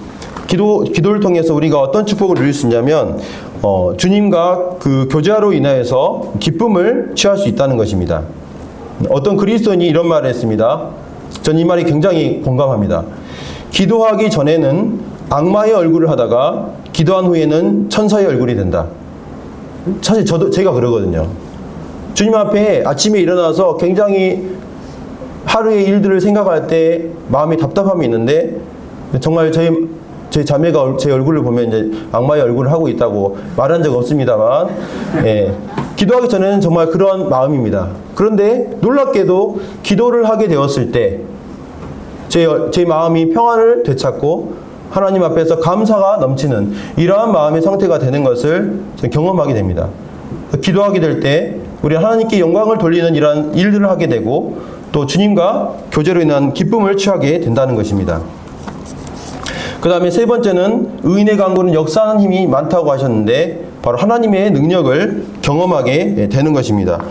기도를 통해서 우리가 어떤 축복을 누릴 수 있냐면, 주님과 그 교제로 인하여서 기쁨을 취할 수 있다는 것입니다. 어떤 그리스도인이 이런 말을 했습니다. 전 이 말이 굉장히 공감합니다. 기도하기 전에는 악마의 얼굴을 하다가 기도한 후에는 천사의 얼굴이 된다. 사실 제가 그러거든요. 주님 앞에 아침에 일어나서 굉장히 하루의 일들을 생각할 때 마음이 답답함이 있는데, 정말 제 자매가 제 얼굴을 보면 이제 악마의 얼굴을 하고 있다고 말한 적 없습니다만, 기도하기 전에는 정말 그런 마음입니다. 그런데 놀랍게도 기도를 하게 되었을 때 제 마음이 평안을 되찾고 하나님 앞에서 감사가 넘치는 이러한 마음의 상태가 되는 것을 경험하게 됩니다. 기도하게 될 때 우리 하나님께 영광을 돌리는 이러한 일들을 하게 되고, 또 주님과 교제로 인한 기쁨을 취하게 된다는 것입니다. 그 다음에 세 번째는 의인의 강구는 역사하는 힘이 많다고 하셨는데, 바로 하나님의 능력을 경험하게 되는 것입니다.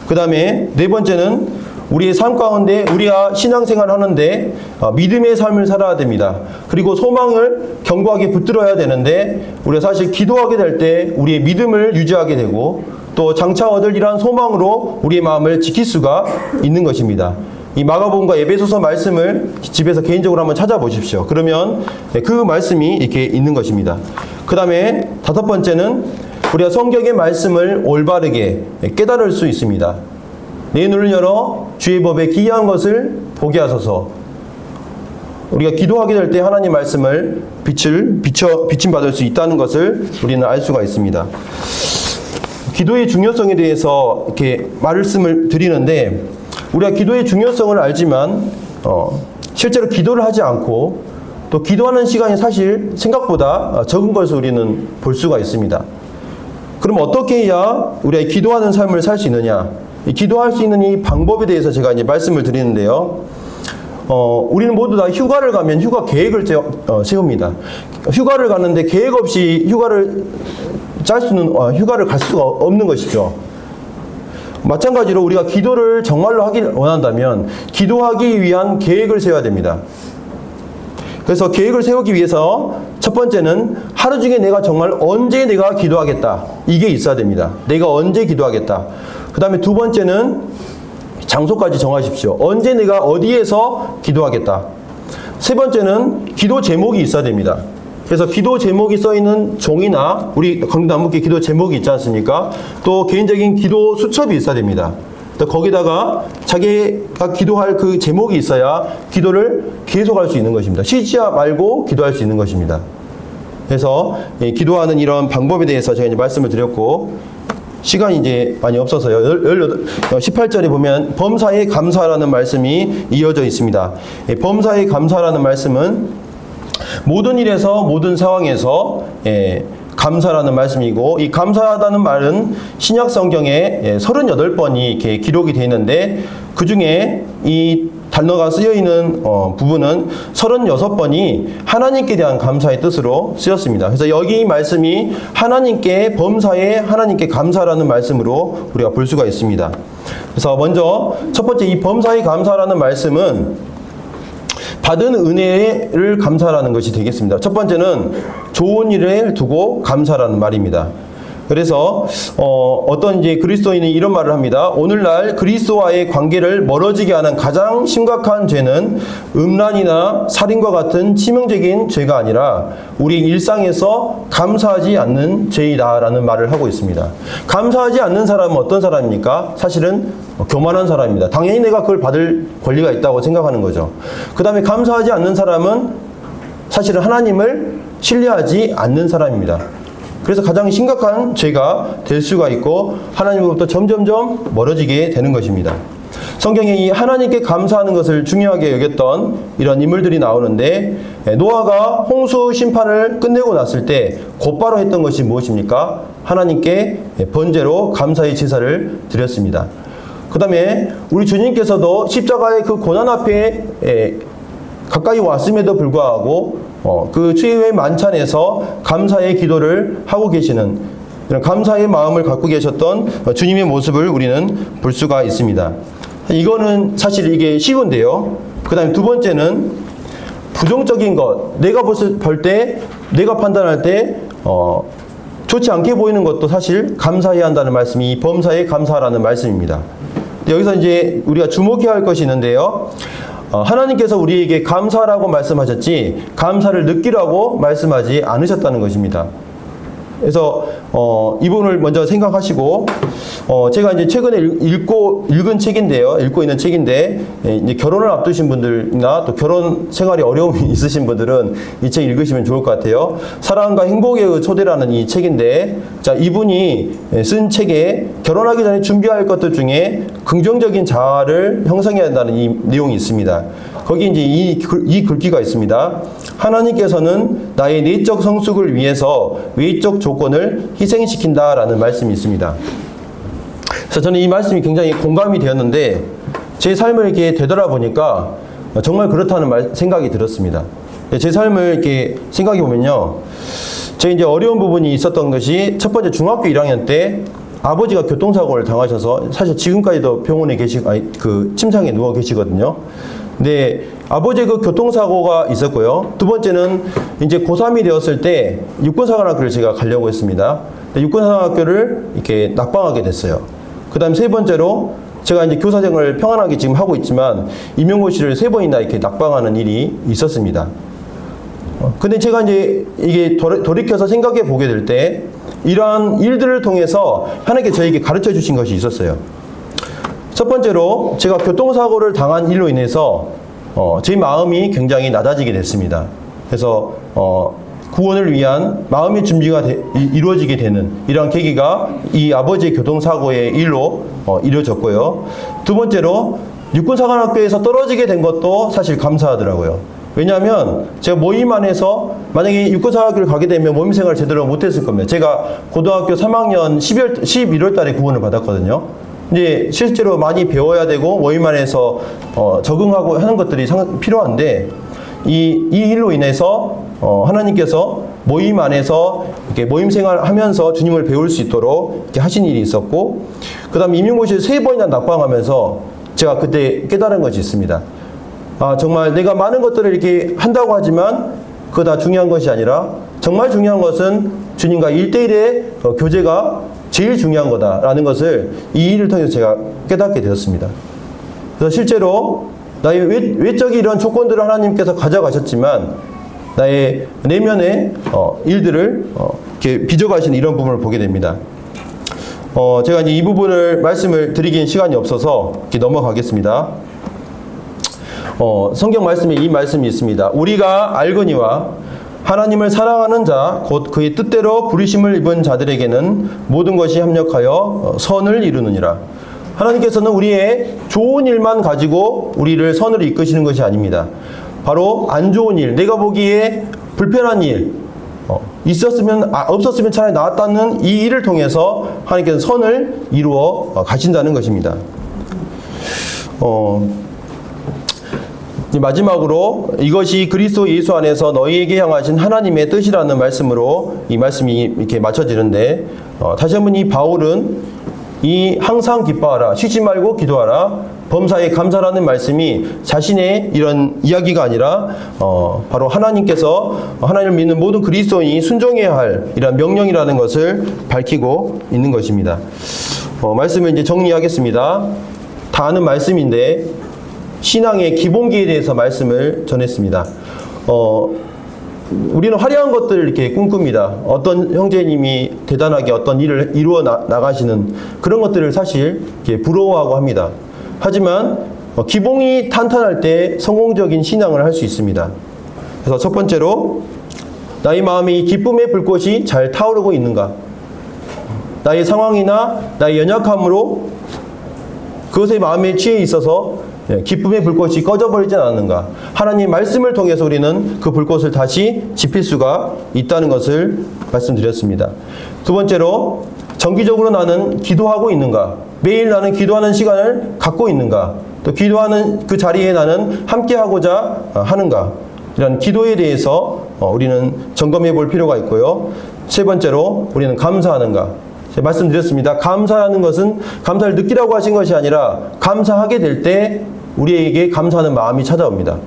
그 다음에 네 번째는 우리의 삶 가운데 우리가 신앙생활을 하는데 믿음의 삶을 살아야 됩니다. 그리고 소망을 견고하게 붙들어야 되는데, 우리가 사실 기도하게 될 때 우리의 믿음을 유지하게 되고, 또 장차 얻을 이러한 소망으로 우리의 마음을 지킬 수가 있는 것입니다. 이 마가복음과 에베소서 말씀을 집에서 개인적으로 한번 찾아보십시오. 그러면 그 말씀이 이렇게 있는 것입니다. 그 다음에 다섯 번째는 우리가 성경의 말씀을 올바르게 깨달을 수 있습니다. 내 눈을 열어 주의 법에 기이한 것을 보게 하소서. 우리가 기도하게 될 때 하나님 말씀을 비침받을 수 있다는 것을 우리는 알 수가 있습니다. 기도의 중요성에 대해서 이렇게 말씀을 드리는데, 우리가 기도의 중요성을 알지만 실제로 기도를 하지 않고 또 기도하는 시간이 사실 생각보다 적은 것을 우리는 볼 수가 있습니다. 그럼 어떻게 해야 우리가 기도하는 삶을 살 수 있느냐? 이 기도할 수 있는 이 방법에 대해서 제가 이제 말씀을 드리는데요. 우리는 모두 다 휴가를 가면 휴가 계획을 세웁니다. 휴가를 가는데 계획 없이 휴가를 휴가를 갈 수가 없는 것이죠. 마찬가지로 우리가 기도를 정말로 하길 원한다면 기도하기 위한 계획을 세워야 됩니다. 그래서 계획을 세우기 위해서 첫 번째는 하루 중에 내가 정말 언제 내가 기도하겠다, 이게 있어야 됩니다. 내가 언제 기도하겠다. 그 다음에 두 번째는 장소까지 정하십시오. 언제 내가 어디에서 기도하겠다. 세 번째는 기도 제목이 있어야 됩니다. 그래서 기도 제목이 써있는 종이나, 우리 강남북교 기도 제목이 있지 않습니까? 또 개인적인 기도 수첩이 있어야 됩니다. 또 거기다가 자기가 기도할 그 제목이 있어야 기도를 계속할 수 있는 것입니다. 쉬지 말고 기도할 수 있는 것입니다. 그래서 기도하는 이런 방법에 대해서 제가 이제 말씀을 드렸고, 시간이 이제 많이 없어서요. 18절에 보면 범사에 감사라는 말씀이 이어져 있습니다. 범사에 감사라는 말씀은 모든 일에서 모든 상황에서 감사라는 말씀이고, 이 감사하다는 말은 신약 성경에 38번이 이렇게 기록이 되어 있는데, 그 중에 이 단어가 쓰여 있는 부분은 36번이 하나님께 대한 감사의 뜻으로 쓰였습니다. 그래서 여기 말씀이 하나님께 범사에 하나님께 감사라는 말씀으로 우리가 볼 수가 있습니다. 그래서 먼저 첫 번째 이 범사에 감사라는 말씀은 받은 은혜를 감사라는 것이 되겠습니다. 첫 번째는 좋은 일을 두고 감사라는 말입니다. 그래서 어떤 이제 그리스도인이 이런 말을 합니다. 오늘날 그리스도와의 관계를 멀어지게 하는 가장 심각한 죄는 음란이나 살인과 같은 치명적인 죄가 아니라 우리 일상에서 감사하지 않는 죄이다라는 말을 하고 있습니다. 감사하지 않는 사람은 어떤 사람입니까? 사실은 교만한 사람입니다. 당연히 내가 그걸 받을 권리가 있다고 생각하는 거죠. 그 다음에 감사하지 않는 사람은 사실은 하나님을 신뢰하지 않는 사람입니다. 그래서 가장 심각한 죄가 될 수가 있고 하나님으로부터 점점점 멀어지게 되는 것입니다. 성경에 이 하나님께 감사하는 것을 중요하게 여겼던 이런 인물들이 나오는데, 노아가 홍수 심판을 끝내고 났을 때 곧바로 했던 것이 무엇입니까? 하나님께 번제로 감사의 제사를 드렸습니다. 그 다음에 우리 주님께서도 십자가의 그 고난 앞에 가까이 왔음에도 불구하고 그 최후의 만찬에서 감사의 기도를 하고 계시는 이런 감사의 마음을 갖고 계셨던 주님의 모습을 우리는 볼 수가 있습니다. 이거는 사실 이게 쉬운데요. 그 다음에 두 번째는 부정적인 것, 내가 볼 때, 내가 판단할 때 좋지 않게 보이는 것도 사실 감사해야 한다는 말씀이 범사에 감사라는 말씀입니다. 여기서 이제 우리가 주목해야 할 것이 있는데요. 하나님께서 우리에게 감사라고 말씀하셨지 감사를 느끼라고 말씀하지 않으셨다는 것입니다. 그래서 이 부분을 먼저 생각하시고, 제가 이제 최근에 읽은 책인데요. 읽고 있는 책인데, 이제 결혼을 앞두신 분들이나 또 결혼 생활에 어려움이 있으신 분들은 이 책 읽으시면 좋을 것 같아요. 사랑과 행복의 초대라는 이 책인데, 자, 이분이 쓴 책에 결혼하기 전에 준비할 것들 중에 긍정적인 자아를 형성해야 한다는 이 내용이 있습니다. 거기 이제 이 글귀가 있습니다. 하나님께서는 나의 내적 성숙을 위해서 외적 조건을 희생시킨다라는 말씀이 있습니다. 그래서 저는 이 말씀이 굉장히 공감이 되었는데, 제 삶을 이렇게 되돌아보니까 정말 그렇다는 생각이 들었습니다. 제 삶을 이렇게 생각해 보면요, 제 이제 어려운 부분이 있었던 것이 첫 번째 중학교 1학년 때 아버지가 교통사고를 당하셔서 사실 지금까지도 병원에 그 침상에 누워 계시거든요. 근데 아버지의 그 교통사고가 있었고요. 두 번째는 이제 고3이 되었을 때 육군사관학교를 제가 가려고 했습니다. 육군사관학교를 이렇게 낙방하게 됐어요. 그 다음 세 번째로 제가 이제 교사생활을 평안하게 지금 하고 있지만 임용고시를 3번이나 이렇게 낙방하는 일이 있었습니다. 근데 제가 이제 이게 돌이켜서 생각해 보게 될 때 이러한 일들을 통해서 하나님께 저에게 가르쳐 주신 것이 있었어요. 첫 번째로 제가 교통사고를 당한 일로 인해서 제 마음이 굉장히 낮아지게 됐습니다. 그래서 구원을 위한 마음의 준비가 이루어지게 되는 이런 계기가 이 아버지의 교통사고의 일로 이루어졌고요. 두 번째로 육군사관학교에서 떨어지게 된 것도 사실 감사하더라고요. 왜냐하면 제가 모임 안에서 만약에 육군사관학교를 가게 되면 모임생활을 제대로 못했을 겁니다. 제가 고등학교 3학년 11월 달에 구원을 받았거든요. 이제 실제로 많이 배워야 되고 모임 안에서 적응하고 하는 것들이 필요한데 이 일로 인해서 하나님께서 모임 안에서 이렇게 모임 생활하면서 주님을 배울 수 있도록 이렇게 하신 일이 있었고, 그 다음에 임용고시를 3번이나 낙방하면서 제가 그때 깨달은 것이 있습니다. 정말 내가 많은 것들을 이렇게 한다고 하지만 그거 다 중요한 것이 아니라 정말 중요한 것은 주님과 1대1의 교제가 제일 중요한 거다라는 것을 이 일을 통해서 제가 깨닫게 되었습니다. 그래서 실제로 나의 외적인 이런 조건들을 하나님께서 가져가셨지만 나의 내면의 일들을 이렇게 빚어가시는 이런 부분을 보게 됩니다. 제가 이제 이 부분을 말씀을 드리기엔 시간이 없어서 이렇게 넘어가겠습니다. 성경 말씀에 이 말씀이 있습니다. 우리가 알거니와 하나님을 사랑하는 자 곧 그의 뜻대로 부르심을 입은 자들에게는 모든 것이 합력하여 선을 이루느니라. 하나님께서는 우리의 좋은 일만 가지고 우리를 선으로 이끄시는 것이 아닙니다. 바로 안 좋은 일, 내가 보기에 불편한 일, 없었으면 차라리 나았다는 이 일을 통해서 하나님께서 선을 이루어 가신다는 것입니다. 마지막으로 이것이 그리스도 예수 안에서 너희에게 향하신 하나님의 뜻이라는 말씀으로 이 말씀이 이렇게 맞춰지는데, 다시 한번 이 바울은 이 항상 기뻐하라, 쉬지 말고 기도하라, 범사에 감사라는 말씀이 자신의 이런 이야기가 아니라 바로 하나님께서 하나님을 믿는 모든 그리스도인이 순종해야 할 이런 명령이라는 것을 밝히고 있는 것입니다. 말씀을 이제 정리하겠습니다. 다 아는 말씀인데 신앙의 기본기에 대해서 말씀을 전했습니다. 우리는 화려한 것들을 이렇게 꿈꿉니다. 어떤 형제님이 대단하게 어떤 일을 이루어 나가시는 그런 것들을 사실 이렇게 부러워하고 합니다. 하지만 기본이 탄탄할 때 성공적인 신앙을 할 수 있습니다. 그래서 첫 번째로 나의 마음에 이 기쁨의 불꽃이 잘 타오르고 있는가? 나의 상황이나 나의 연약함으로 그것의 마음에 취해 있어서 기쁨의 불꽃이 꺼져버리지 않았는가? 하나님 말씀을 통해서 우리는 그 불꽃을 다시 지필 수가 있다는 것을 말씀드렸습니다. 두 번째로 정기적으로 나는 기도하고 있는가? 매일 나는 기도하는 시간을 갖고 있는가? 또 기도하는 그 자리에 나는 함께하고자 하는가? 이런 기도에 대해서 우리는 점검해 볼 필요가 있고요. 세 번째로 우리는 감사하는가? 제가 말씀드렸습니다. 감사하는 것은 감사를 느끼라고 하신 것이 아니라 감사하게 될 때 우리에게 감사하는 마음이 찾아옵니다.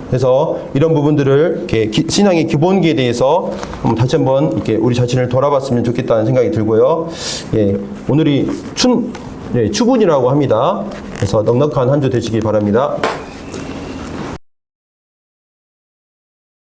그래서 이런 부분들을 이렇게 신앙의 기본기에 대해서 다시 한번 이렇게 우리 자신을 돌아봤으면 좋겠다는 생각이 들고요. 오늘이 추분이라고 합니다. 그래서 넉넉한 한 주 되시기 바랍니다.